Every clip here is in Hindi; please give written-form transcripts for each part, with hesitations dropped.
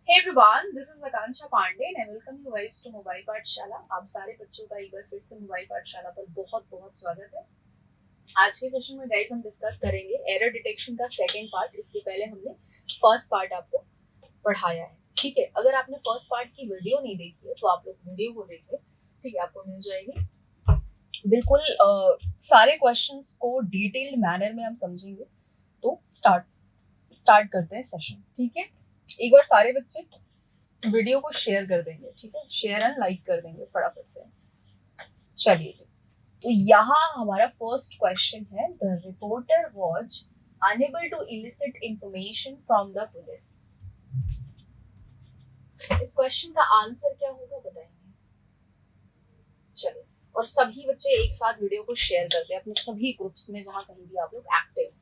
Hey everyone, this is Akansha Pandey and I welcome you guys to mobile पाठशाला। आप सारे बच्चों का एक बार फिर से मोबाइल पाठशाला पर बहुत बहुत स्वागत है। आज के सेशन में गाइस हम डिस्कस करेंगे एरर डिटेक्शन का सेकंड पार्ट। इसके पहले हमने फर्स्ट पार्ट आपको पढ़ाया है, ठीक है। अगर आपने फर्स्ट पार्ट की वीडियो नहीं देखी है तो आप लोग वीडियो को देखिए, ठीक है, आपको मिल जाएगी। बिल्कुल सारे क्वेश्चंस को डिटेल्ड मैनर में हम समझेंगे। तो स्टार्ट करते हैं सेशन, ठीक है। एक बार सारे बच्चे वीडियो को शेयर कर देंगे, ठीक है, शेयर एंड लाइक कर देंगे फटाफट से। चलिए जी, तो यहाँ हमारा फर्स्ट क्वेश्चन है, the reporter was unable to elicit information from the police. इस क्वेश्चन का आंसर क्या होगा बताएंगे। चलिए, और सभी बच्चे एक साथ वीडियो को शेयर करते हैं अपने सभी ग्रुप्स में जहां कहीं भी आप लोग एक्टिव हैं।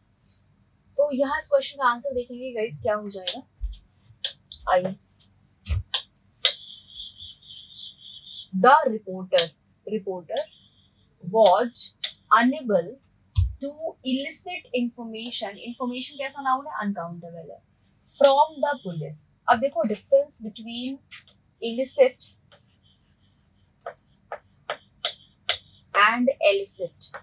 तो यहाँ इस क्वेश्चन का आंसर देखेंगे गाइस, क्या हो जाएगा। आइए, the reporter was unable to elicit information कैसा नाउन है, अनकाउंटेबल है, from the police। अब देखो difference between illicit and elicit।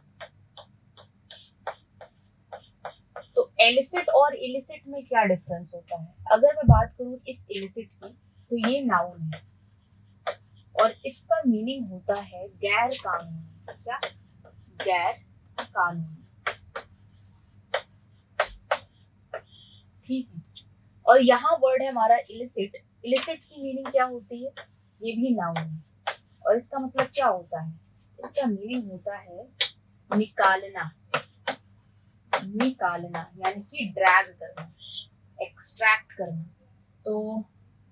तो elicit और illicit में क्या डिफरेंस होता है। अगर मैं बात करूं इस illicit की, तो ये नाउन है और इसका मीनिंग होता है गैर कानूनी। क्या? गैर कानूनी, ठीक है। और यहाँ वर्ड है हमारा इलिसिट। इलिसिट की मीनिंग क्या होती है, ये भी नाउन है और इसका मतलब क्या होता है, इसका मीनिंग होता है निकालना। निकालना यानी कि ड्रैग करना, एक्सट्रैक्ट करना। तो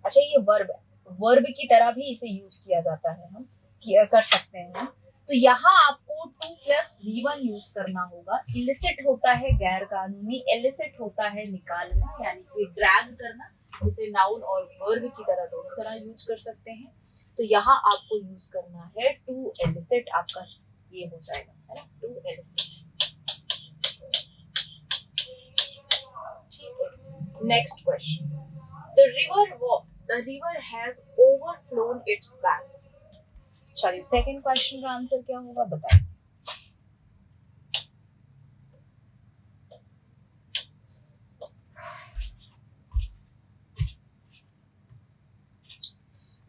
अच्छा, ये वर्ब है, वर्ब की तरह भी इसे यूज किया जाता है, हम कर सकते हैं। तो यहाँ आपको 2+V1 यूज करना होगा। इलिसिट होता है गैर कानूनी, एलिसिट होता है निकालना यानी कि ड्रैग करना। इसे नाउन और वर्ब की तरह दोनों तरह यूज कर सकते हैं। तो यहाँ आपको यूज करना है टू एलिसिट, आपका ये हो जाएगा, है ना, टू एलिसिट। ठीक है, next question, the river has overflown its banks। चलिए, सेकंड क्वेश्चन का आंसर क्या होगा बताइए।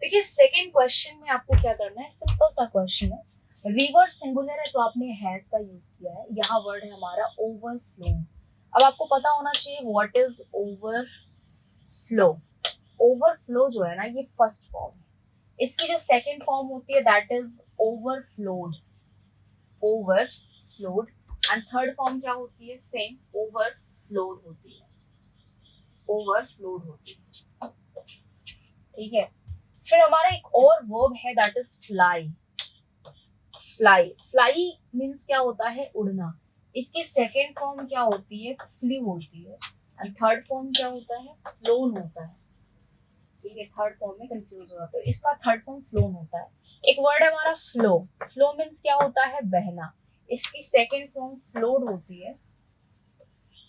देखिए, सेकंड क्वेश्चन में आपको क्या करना है, सिंपल सा क्वेश्चन है। रिवर सिंगुलर है तो आपने हैज का यूज किया है। यहाँ वर्ड है हमारा ओवरफ्लो। अब आपको पता होना चाहिए व्हाट इज ओवरफ्लो। ओवरफ्लो जो है ना, ये फर्स्ट फॉर्म है। इसकी जो सेकंड फॉर्म होती है that is overflowed. Overflowed. And third form क्या होती है, सेम ओवरफ्लोड होती है। ओवरफ्लोड होती है, ठीक है। फिर हमारा एक और वर्ब है that is fly. Fly, fly means क्या होता है, उड़ना। इसकी सेकंड फॉर्म क्या होती है, फ्लू होती है। एंड थर्ड फॉर्म क्या होता है, फ्लोन होता है, ठीक है। थर्ड फॉर्म में कंफ्यूज होगा तो इसका थर्ड फॉर्म फ्लोन होता है। एक वर्ड है हमारा फ्लो। फ्लो मींस क्या होता है, बहना। इसकी सेकंड फॉर्म फ्लोड होती है,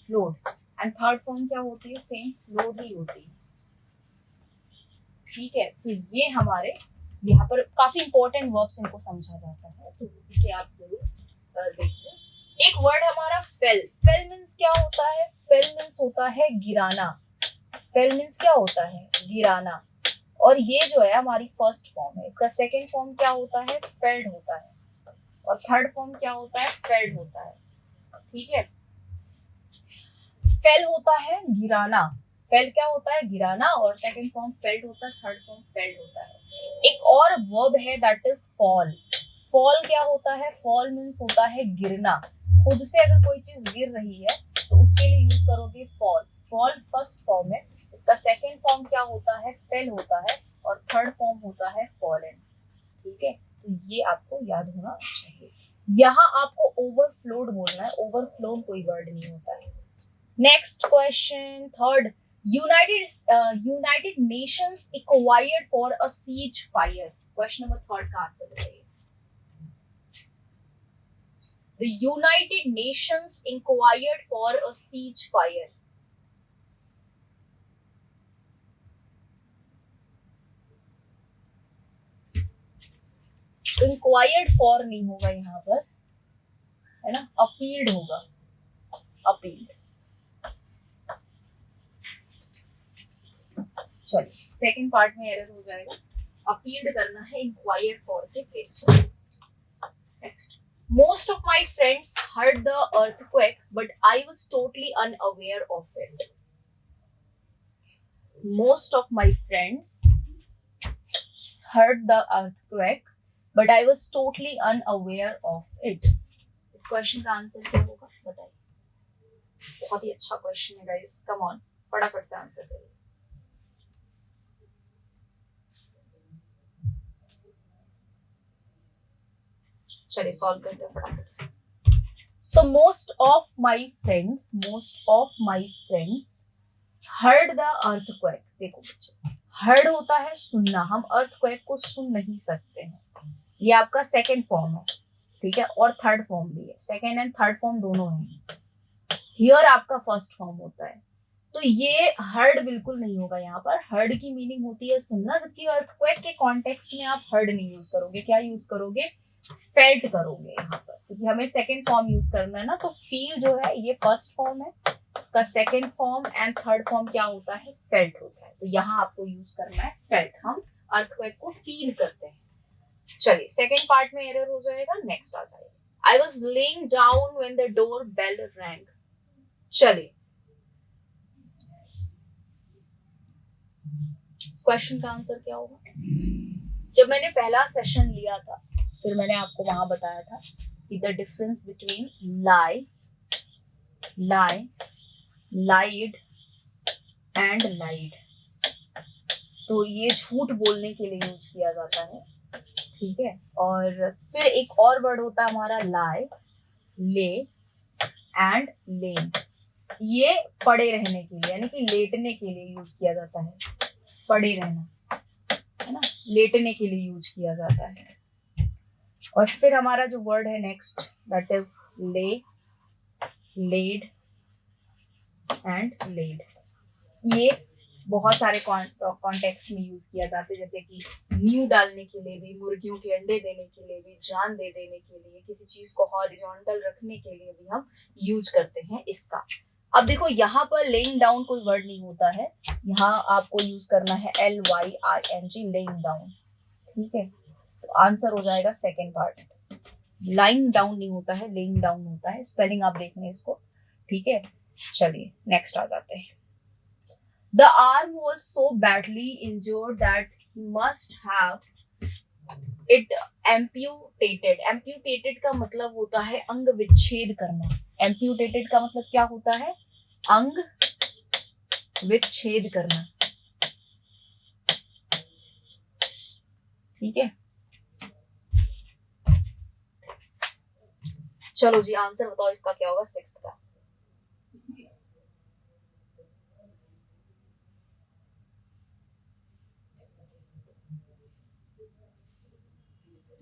फ्लोड। एंड थर्ड फॉर्म क्या होती है, सेम फ्लोड ही होती है, ठीक है। तो ये हमारे यहाँ पर काफी इंपॉर्टेंट वर्ब्स इनको समझा जाता है, तो इसे आप जरूर देखिए। एक वर्ड हमारा फेल। फेल मींस क्या होता है, फेल मींस होता है गिराना। फेल मींस क्या होता है, गिराना। और ये जो है हमारी फर्स्ट फॉर्म है। इसका सेकंड फॉर्म क्या होता है, फेल्ड होता है। और थर्ड फॉर्म क्या होता है, फेल्ड होता है, ठीक है। फेल होता है गिराना। फेल क्या होता है, गिराना। और सेकंड फॉर्म फेल्ड होता है, थर्ड फॉर्म फेल्ड होता है। एक और वर्ब है दैट इज फॉल। फॉल क्या होता है, फॉल मींस होता है गिरना। खुद से अगर कोई चीज गिर रही है तो उसके लिए यूज करोगे फॉल। फॉल फर्स्ट फॉर्म है। इसका सेकंड फॉर्म क्या होता है, फेल होता है। और थर्ड फॉर्म होता है फॉलन, ठीक है। तो ये आपको याद होना चाहिए। यहाँ आपको ओवरफ्लोड बोलना है, ओवरफ्लोन कोई वर्ड नहीं होता है। Next question, third, United Nations acquired for a siege fire। Question number third का आंसर बताइए। The United Nations inquired for a siege fire। Acquired for नहीं होगा यहाँ पर, है ना, अपील्ड होगा, अपील्ड। चलिए सेकंड पार्ट में एरर हो जाएगा, अपील्ड करना है इंक्वायर्ड फॉर के प्लेस पे। Next, most of my friends heard the earthquake but I was totally unaware of it. Most of my friends heard the earthquake but I was totally unaware of it. इस क्वेश्चन का आंसर क्या होगा बताइए। बहुत ही अच्छा क्वेश्चन है गाइस, कम ऑन फटाफट से आंसर करिए। चलिए सॉल्व करते हैं फटाफट से। So most of my friends heard the earthquake। देखो बच्चे, heard होता है सुनना, हम earthquake को सुन नहीं सकते हैं। ये आपका सेकेंड फॉर्म है, ठीक है, और थर्ड फॉर्म भी है, सेकेंड एंड थर्ड फॉर्म दोनों है। हियर आपका फर्स्ट फॉर्म होता है, तो ये हर्ड बिल्कुल नहीं होगा यहाँ पर। हर्ड की मीनिंग होती है सुनना, जबकि अर्थक्वेक के कॉन्टेक्स्ट में आप हर्ड नहीं यूज करोगे, क्या यूज करोगे, फेल्ट करोगे यहाँ पर, क्योंकि हमें सेकेंड फॉर्म यूज करना है ना। तो फील जो है ये फर्स्ट फॉर्म है, इसका second form and third form क्या होता है, फेल्ट होता है। तो यहाँ आपको यूज करना है फेल्ट, हम अर्थक्वेक को फील करते हैं। चलिए सेकेंड पार्ट में एरर हो जाएगा, नेक्स्ट आ जाएगा। I was laying down when the door bell rang. चलिए इस क्वेश्चन का आंसर क्या होगा। जब मैंने पहला सेशन लिया था, फिर मैंने आपको वहां बताया था कि the difference between lie, lied and lied. तो ये झूठ बोलने के लिए यूज किया जाता है, ठीक है। और फिर एक और वर्ड होता है हमारा लाई, ले एंड लेन। ये पड़े रहने के लिए यानी कि लेटने के लिए यूज किया जाता है, पड़े रहना, है ना, लेटने के लिए यूज किया जाता है। और फिर हमारा जो वर्ड है नेक्स्ट, दैट इज ले, लेड एंड लेड। ये बहुत सारे कॉन्टेक्स्ट में यूज किया जाता है, जैसे कि न्यू डालने के लिए भी, मुर्गियों के अंडे देने के लिए भी, जान दे देने के लिए, किसी चीज को हॉरिजॉन्टल रखने के लिए भी हम यूज करते हैं इसका। अब देखो यहाँ पर लेइंग डाउन कोई वर्ड नहीं होता है, यहाँ आपको यूज करना है LYING, लेइंग डाउन, ठीक है। तो आंसर हो जाएगा सेकेंड पार्ट। लाइंग डाउन नहीं होता है, लेइंग डाउन होता है। स्पेलिंग आप देखना इसको, ठीक है। चलिए नेक्स्ट आ जाते हैं। The arm was so badly injured that he must have it amputated। amputated का मतलब होता है अंग विच्छेद करना। amputated का मतलब क्या होता है, अंग विच्छेद करना, ठीक है। चलो जी आंसर बताओ इसका क्या होगा, सिक्स्थ का।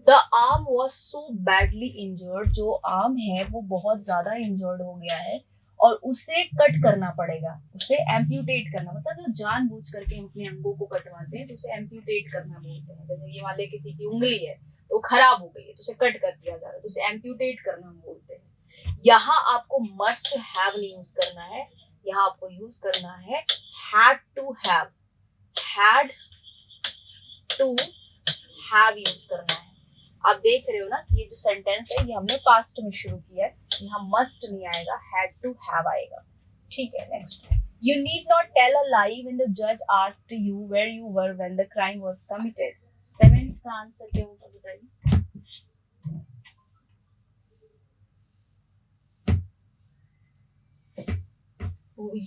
The arm was so badly injured। जो आर्म है वो बहुत ज्यादा इंजर्ड हो गया है और उसे कट करना पड़ेगा, उसे एम्प्यूटेट करना, मतलब जो जानबूझ करके हम अपने अंगों को कटवाते हैं तो उसे एम्प्यूटेट करना बोलते हैं। जैसे ये वाले किसी की उंगली है तो खराब हो गई है तो उसे कट कर दिया जा रहा है, तो उसे एम्प्यूटेट करना हम बोलते हैं। यहाँ आपको मस्ट हैव नहीं यूज करना है, यहाँ आपको यूज करना है had to have, had to have use करना है। आप देख रहे हो ना कि ये जो सेंटेंस है ये हमने पास्ट में शुरू किया है, यहाँ मस्ट नहीं आएगा, हैड टू हैव आएगा, ठीक है। Next, you need not tell a lie when the जज asked you where you were when the crime was committed. Seventh का आंसर क्या होगा बताइए।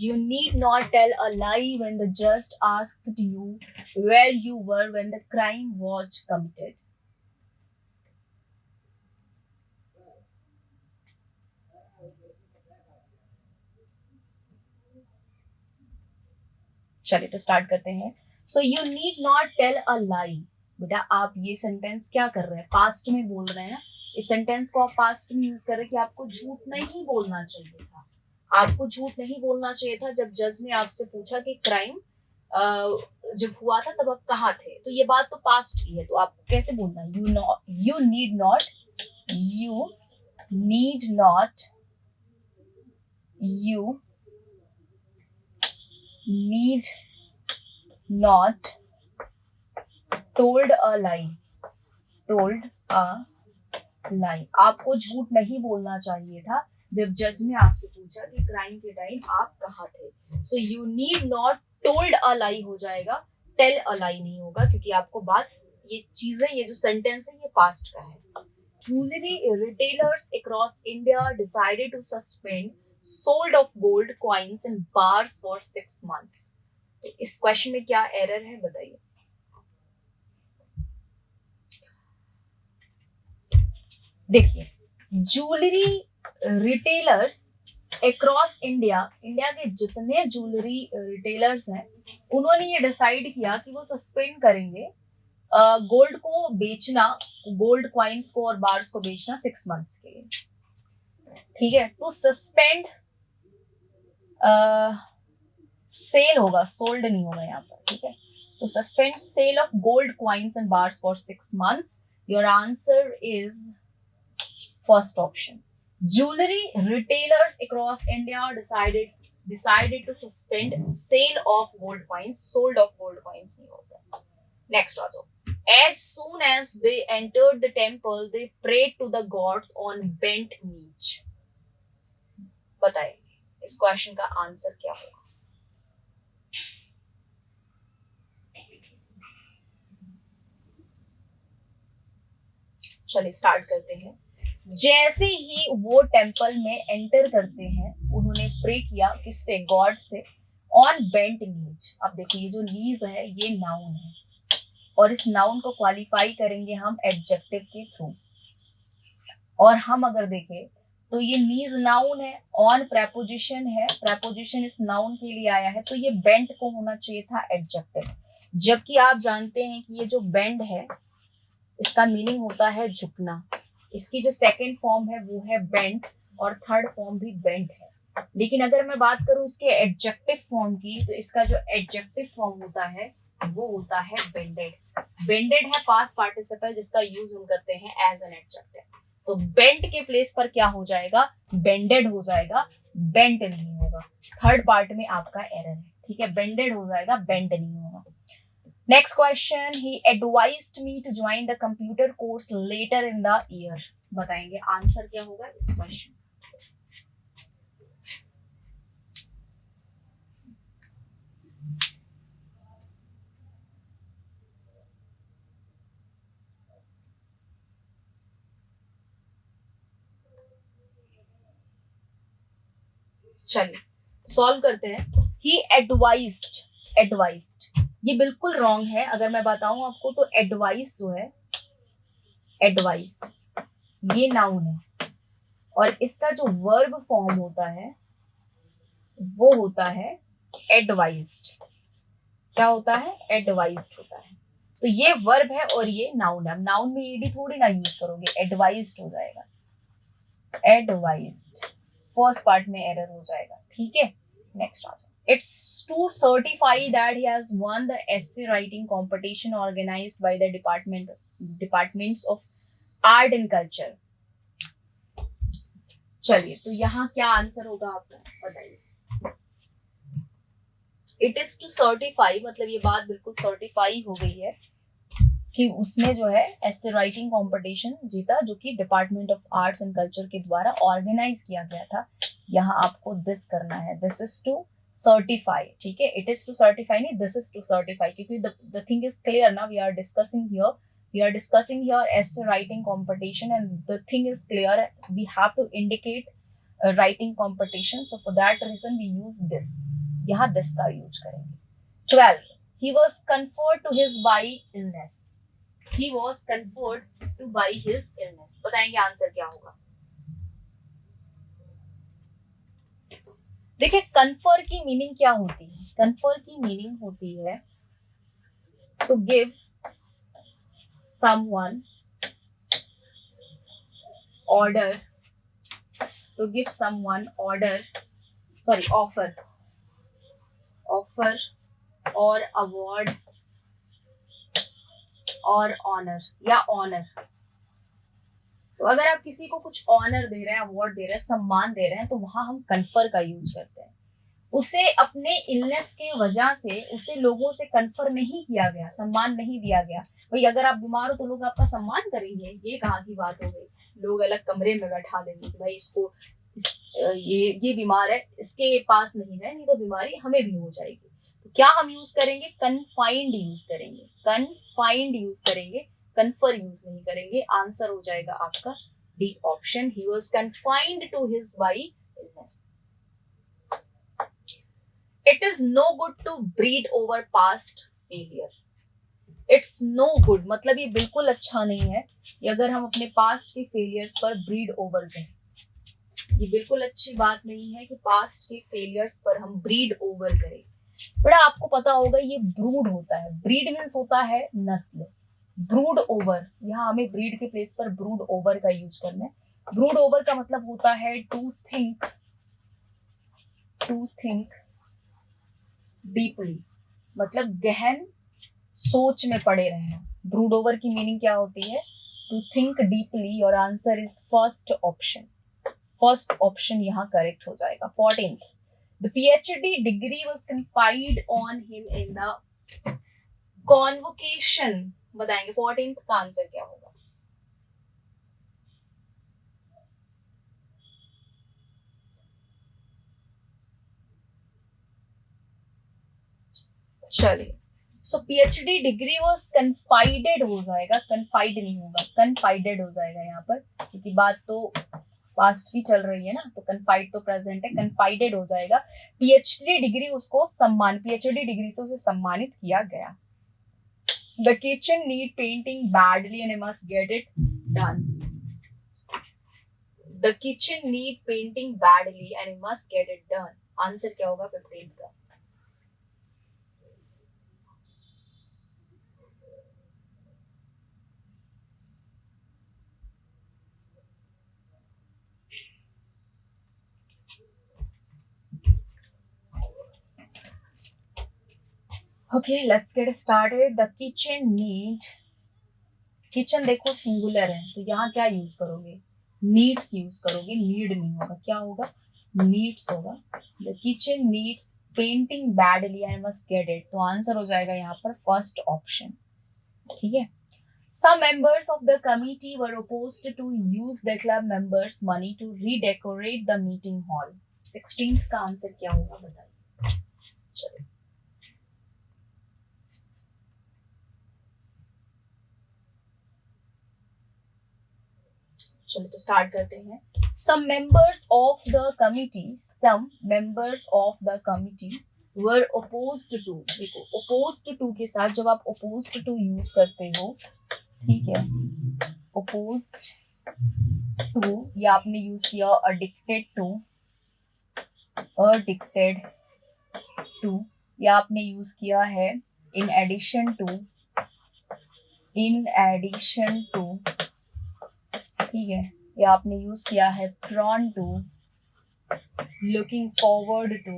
You need not tell a lie when the judge asked you where you were when the crime was committed। चलिए तो स्टार्ट करते हैं। So you need not tell a lie. बेटा आप ये सेंटेंस क्या कर रहे हैं, पास्ट में बोल रहे हैं ना, इस सेंटेंस को आप पास्ट में यूज कर रहे हैं कि आपको झूठ नहीं बोलना चाहिए था, आपको झूठ नहीं बोलना चाहिए था। जब जज ने आपसे पूछा कि क्राइम जब हुआ था तब आप कहाँ थे, तो ये बात तो पास्ट की है, तो आप कैसे बोलना, you need not, you need not, you need not told a lie, told a lie. आपको झूठ नहीं बोलना चाहिए था जब जज ने आपसे पूछा कि क्राइम के टाइम आप कहाँ थे। So you need not told a lie हो जाएगा, टेल अ लाई नहीं होगा, क्योंकि आपको बात, ये चीजें, ये जो सेंटेंस है ये पास्ट का है। Jewelry retailers across India decided to suspend sold of gold coins in bars for 6 months. तो इस क्वेश्चन में क्या एरर है बताइए। देखिए, jewellery retailers across India, India के जितने ज्वेलरी रिटेलर्स हैं उन्होंने ये डिसाइड किया कि वो सस्पेंड करेंगे गोल्ड को बेचना, गोल्ड क्वाइंस को और बार्स को बेचना 6 मंथ्स के लिए। ठीक है, टू सस्पेंड, सेल होगा, सोल्ड नहीं होगा यहाँ पर। ठीक है, तो suspend sale of gold coins and bars for 6 months. Your answer is first option. Jewelry retailers across India decided to suspend sale of gold coins, sold of gold coins नहीं होता। Next आ जाओ। As soon as they entered the temple, they prayed to the gods on bent knees. बताइए इस क्वेश्चन का आंसर क्या होगा। चलिए स्टार्ट करते हैं। जैसे ही वो टेंपल में एंटर करते हैं, उन्होंने प्रे किया किससे, गॉड से, ऑन बेंट नीज। अब देखिए ये जो नीज है ये नाउन है, और इस नाउन को क्वालिफाई करेंगे हम एडजेक्टिव के थ्रू। और हम अगर देखें तो ये नीज नाउन है, ऑन प्रेपोजिशन है, प्रेपोजिशन इस नाउन के लिए आया है, तो ये बेंट को होना चाहिए था एडजेक्टिव। जबकि आप जानते हैं कि ये जो बेंड है इसका मीनिंग होता है झुकना। इसकी जो सेकंड फॉर्म है वो है बेंट, और थर्ड फॉर्म भी बेंट है। लेकिन अगर मैं बात करूं इसके एडजेक्टिव फॉर्म की, तो इसका जो एडजेक्टिव फॉर्म होता है वो होता है बेंडेड। बेंडेड है पास्ट पार्टिसिपल जिसका यूज हम करते हैं एज एन एडजेक्टिव। तो बेंट के प्लेस पर क्या हो जाएगा, बेंडेड हो जाएगा, बेंट नहीं होगा। थर्ड पार्ट में आपका एरर है। ठीक है, बेंडेड हो जाएगा, बेंट नहीं होगा। Next question, he advised me to join the computer course later in the year. बताएंगे आंसर क्या होगा इस क्वेश्चन। चलिए सॉल्व करते हैं। He advised ये बिल्कुल रॉन्ग है। अगर मैं बताऊं आपको तो एडवाइस जो है, एडवाइस ये नाउन है, और इसका जो वर्ब फॉर्म होता है वो होता है एडवाइज्ड। क्या होता है, एडवाइज्ड होता है। तो ये वर्ब है और ये नाउन है। नाउन में ईडी थोड़ी ना यूज करोगे, एडवाइज्ड हो जाएगा, एडवाइज्ड। फर्स्ट पार्ट में एरर हो जाएगा। ठीक है, नेक्स्ट आ जाओ। It's to certify that he has won the essay writing competition organized by the departments of art and culture. चलिए तो यहाँ क्या आंसर होगा आपका बताइए। इट इज टू सर्टिफाई, मतलब ये बात बिल्कुल सर्टिफाई हो गई है कि उसने जो है एसे राइटिंग कंपटीशन जीता, जो कि department of arts and culture के द्वारा ऑर्गेनाइज किया गया था। यहाँ आपको दिस करना है, दिस इज टू सर्टिफाई। ठीक है, इट इज टू सर्टिफाई नहीं, दिस इज टू सर्टिफाई, क्योंकि द थिंग इज क्लियर ना। We are discussing here essay writing competition, and the thing is clear, we have to indicate a writing competition, so for that reason we use this। यहाँ this का यूज करेंगे। 12, he was conferred to his by illness, he was conferred to by his illness। बताएंगे आंसर क्या होगा। देखिए कन्फर की मीनिंग क्या होती है, कन्फर की मीनिंग होती है to give someone order, to give someone order, sorry, offer और अवार्ड और ऑनर या ऑनर। तो अगर आप किसी को कुछ ऑनर दे रहे हैं, अवार्ड दे रहे हैं, सम्मान दे रहे हैं, तो वहां हम कन्फर का यूज करते हैं। उसे अपने इलनेस के वजह से उसे लोगों से कन्फर नहीं किया गया, सम्मान नहीं दिया गया। भाई अगर आप बीमार हो तो लोग आपका सम्मान करेंगे, ये कहाँ की बात हो गई। लोग अलग कमरे में बैठा देंगे कि भाई इसको ये बीमार है, इसके पास नहीं जाए, नहीं तो बीमारी हमें भी हो जाएगी। तो क्या हम यूज करेंगे? कन्फाइंड यूज करेंगे, कन्फाइंड यूज करेंगे, कन्फर यूज नहीं करेंगे। आंसर हो जाएगा आपका D option, he was confined to his by illness. It is no good to breed over past failure. It's no good मतलब ये बिल्कुल अच्छा नहीं है कि अगर हम अपने पास्ट के फेलियर्स पर ब्रीड ओवर करें। ये बिल्कुल अच्छी बात नहीं है कि पास्ट के फेलियर्स पर हम ब्रीड ओवर करें। बड़ा आपको पता होगा ये ब्रूड होता है। ब्रीड मीन्स होता है नस्ल, ब्रूड ओवर, यहाँ हमें ब्रीड के प्लेस पर ब्रूड ओवर का यूज करना है। ब्रूड ओवर का मतलब होता है टू थिंक डीपली, मतलब गहन सोच में पड़े रहना। ब्रूड ओवर की मीनिंग क्या होती है? To think deeply. और answer is first option, first option यहाँ करेक्ट हो जाएगा। 14th, the PhD degree was conferred on him in the convocation। बताएंगे 14th का आंसर क्या होगा? चलिए, सो PhD डिग्री वॉज कन्फाइडेड हो जाएगा, कन्फाइड नहीं होगा, कन्फाइडेड हो जाएगा यहाँ पर, क्योंकि बात तो पास्ट की चल रही है ना, तो कन्फाइड तो प्रेजेंट है, कन्फाइडेड हो जाएगा। PhD डिग्री उसको सम्मान, PhD डिग्री से उसे सम्मानित किया गया। The kitchen need painting badly and I must get it done. The kitchen need painting badly and I must get it done. Answer क्या होगा 15th का? Okay, let's get started. The kitchen need, kitchen देखो सिंगुलर है, तो यहाँ क्या यूज करोगे? नीड्स यूज करोगे, नीड नहीं होगा, क्या होगा? नीड्स होगा। The kitchen needs painting badly, I must get it। तो आंसर हो जाएगा यहाँ पर फर्स्ट ऑप्शन। ठीक है। Some members of the committee were opposed to use the club members' money to redecorate the meeting hall। 16th का आंसर क्या होगा बताइए। चलिए, चलो तो स्टार्ट करते हैं। Some members of the committee were opposed to। देखो opposed to के साथ जब आप opposed to यूज करते हो, ठीक है, opposed to या आपने यूज किया addicted to या आपने यूज किया है in addition to, ठीक है, या आपने यूज किया है prone to, looking forward to,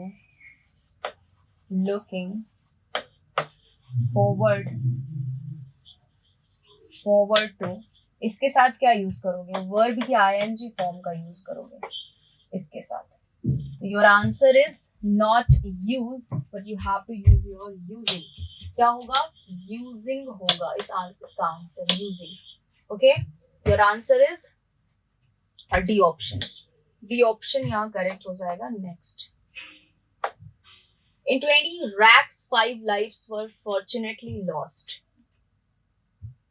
इसके साथ क्या यूज करोगे? वर्ब की ing फॉर्म का यूज करोगे इसके साथ। Your answer is not use, but you have to use your using. क्या होगा? यूजिंग होगा इसका आंसर, using. Okay, your answer is D option. D option यहाँ करेक्ट हो जाएगा। Next, in 20 wrecks 5 lives were fortunately lost।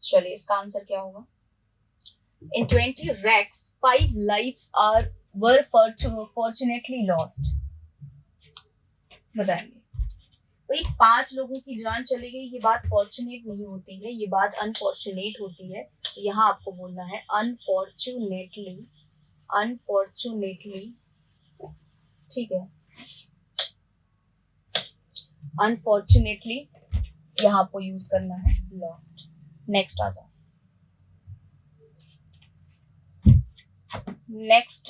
चलिए इसका आंसर क्या होगा? In 20 wrecks 5 lives were fortunately lost। बताएंगे भाई 5 लोगों की जान चली गई, ये बात फॉर्चुनेट नहीं होती है, ये बात अनफॉर्चुनेट होती है। यहाँ आपको बोलना है अनफॉर्चुनेटली, ठीक है, अनफॉर्चुनेटली यहाँ आपको यूज करना है लॉस्ट। नेक्स्ट आ जाओ। नेक्स्ट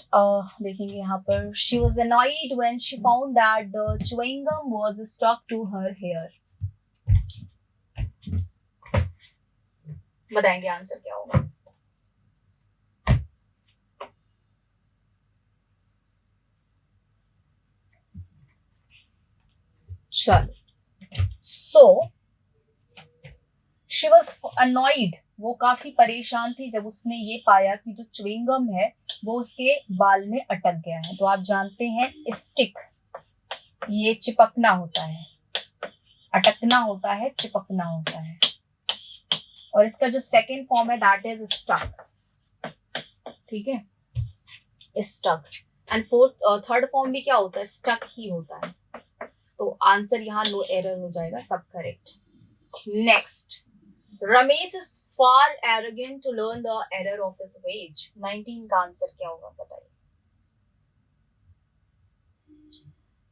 देखेंगे यहाँ पर, she was annoyed when she found that the chewing gum was stuck to her hair। बताएंगे आंसर क्या होगा। चलो, सो शी वॉज अनॉइड, वो काफी परेशान थी जब उसने ये पाया कि जो च्युइंगम है वो उसके बाल में अटक गया है। तो आप जानते हैं स्टिक, ये चिपकना होता है, अटकना होता है, चिपकना होता है। और इसका जो सेकेंड फॉर्म है दैट इज स्टक, ठीक है, stuck. And fourth third form भी क्या होता है, स्टक ही होता है। तो आंसर यहाँ नो एरर हो जाएगा, सब correct. Next, Ramesh is far arrogant to learn the error of his ways. 19 का आंसर क्या होगा बताइए।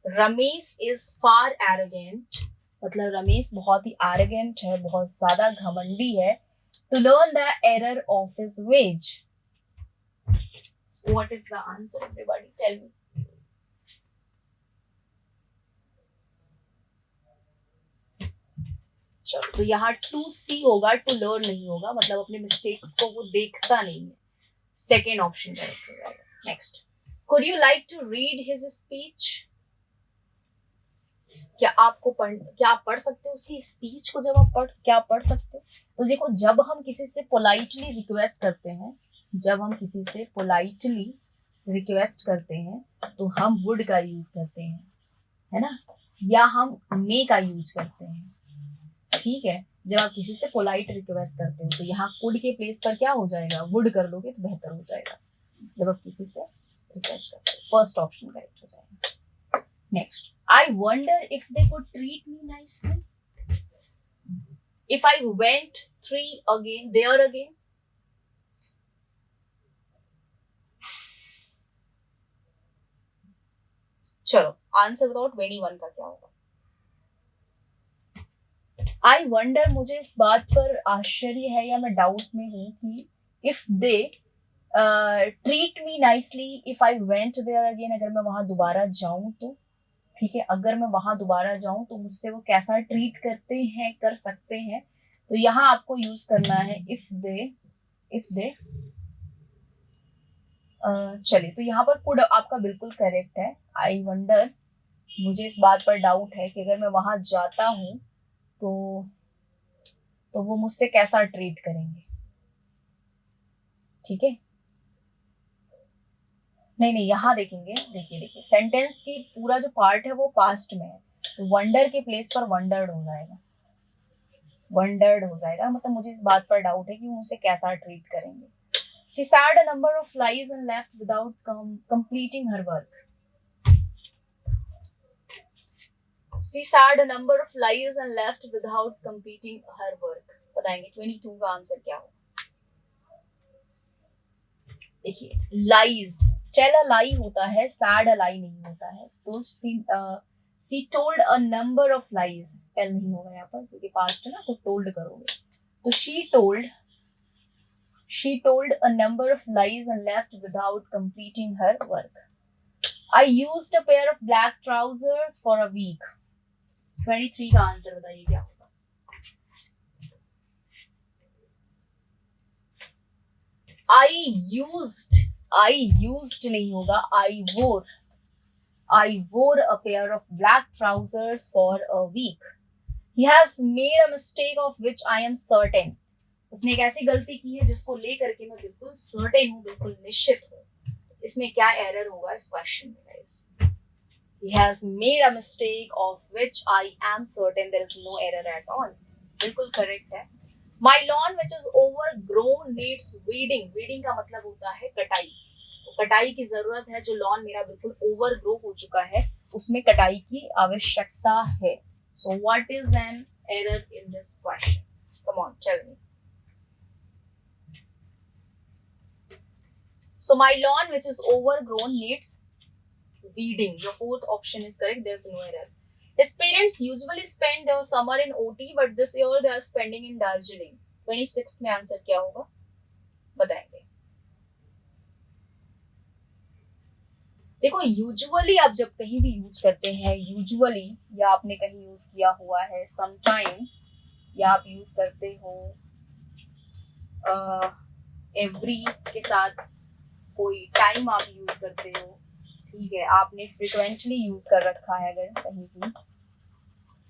रमेश इज फार एरोगेंट, मतलब रमेश बहुत ही एरोगेंट है, बहुत ज्यादा घमंडी है। To learn the error of his ways, what is the answer everybody, tell me. चलो, तो यहाँ 2C होगा, टू लर्न नहीं होगा, मतलब अपने मिस्टेक्स को वो देखता नहीं है। सेकेंड ऑप्शन करेक्ट हो जाएगा। Next, could you like to read his speech. क्या आप पढ़ सकते हो उसकी स्पीच को, जब आप क्या आप पढ़ सकते हो। तो देखो, जब हम किसी से पोलाइटली रिक्वेस्ट करते हैं, जब हम किसी से पोलाइटली रिक्वेस्ट करते हैं तो हम वुड का यूज करते हैं, है ना, या हम मे का यूज करते हैं, ठीक है। जब आप किसी से पोलाइट रिक्वेस्ट करते हो तो यहाँ कुड के प्लेस पर क्या हो जाएगा, वुड कर लोगे तो बेहतर हो जाएगा जब आप किसी से रिक्वेस्ट करते हो। फर्स्ट ऑप्शन करेक्ट हो जाएगा। Next, I wonder if they could treat me nicely if I went there again. चलो, आंसर बताओ 21 का क्या होगा। आई वंडर, मुझे इस बात पर आश्चर्य है या मैं डाउट में हूँ कि if they treat me nicely if I went there again, अगर मैं वहां दोबारा जाऊं तो, ठीक है, अगर मैं वहां दोबारा जाऊं तो मुझसे वो कैसा ट्रीट करते हैं, कर सकते हैं। तो यहाँ आपको यूज करना है इफ दे चलिए, तो यहाँ पर कुड आपका बिल्कुल करेक्ट है। आई वंडर, मुझे इस बात पर डाउट है कि अगर मैं वहां जाता हूं तो वो मुझसे कैसा ट्रीट करेंगे, ठीक है। नहीं, यहाँ देखेंगे, देखिए सेंटेंस की पूरा जो पार्ट है वो पास्ट में है, तो वंडर के प्लेस पर वंडर्ड हो जाएगा, वंडर्ड हो जाएगा। मतलब मुझे इस बात पर डाउट है कि वो मुझसे कैसा ट्रीट करेंगे। She said a number of lies and left without completing her work. She said a number of lies and left without completing her work. बताएंगे 22 का आंसर क्या हो। देखिए, lies, tell a lie होता है, sad a lie नहीं होता है। तो she told a number of lies, tell नहीं होगा यहाँ पर क्योंकि past है ना, तो told करोगे। तो she told a number of lies and left without completing her work. I used a pair of black trousers for a week. 23 का आंसर बताइए क्या होगा। I used नहीं होगा, I wore a pair of black trousers for a week. He has made a mistake of which I am certain. उसने एक ऐसी गलती की है जिसको लेकर के मैं बिल्कुल सर्टेन हूँ, बिल्कुल निश्चित हूँ। इसमें क्या एरर होगा इस क्वेश्चन में guys. He has made a mistake of which I am certain, there is no error at all. बिल्कुल करेक्ट है। My lawn which is overgrown needs weeding. Weeding का मतलब होता है कटाई, तो कटाई की जरूरत है। जो लॉन मेरा बिल्कुल ओवरग्रो हो चुका है उसमें कटाई की आवश्यकता है। So what is an error in this question? Come on, tell me. So my lawn which is overgrown needs weeding. Your fourth option is correct. There's no error. His parents usually spend their summer in OT, but this year they are spending in Darjeeling. 26th में आंसर क्या होगा बताएंगे। देखो, यूजुअली आप जब कहीं भी यूज करते हैं, यूजुअली या आपने कहीं यूज किया हुआ है, समटाइम्स, या आप यूज करते हो एवरी के साथ कोई टाइम आप यूज करते हो, ठीक है, आपने फ्रिक्वेंटली यूज कर रखा है, अगर कहीं भी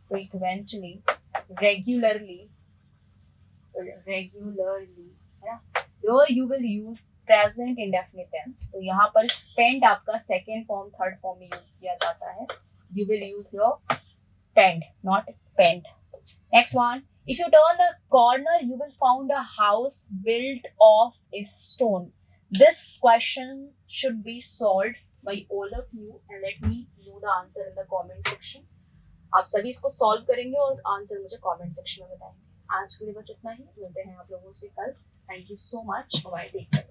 फ्रिक्वेंटली, रेगुलरली है ना, your you will use present indefinite tense. तो यहाँ पर स्पेंड आपका सेकेंड फॉर्म थर्ड फॉर्म में यूज किया जाता है, you will use your spend, not spend. Next one, if you turn the corner you will find a house built of a stone. This question should be solved by all of you and let me know the answer in the comment section. आप सभी इसको सॉल्व करेंगे और आंसर मुझे कमेंट सेक्शन में बताएंगे। आज के लिए बस इतना ही, मिलते हैं आप लोगों से कल। Thank you so much, bye, take care.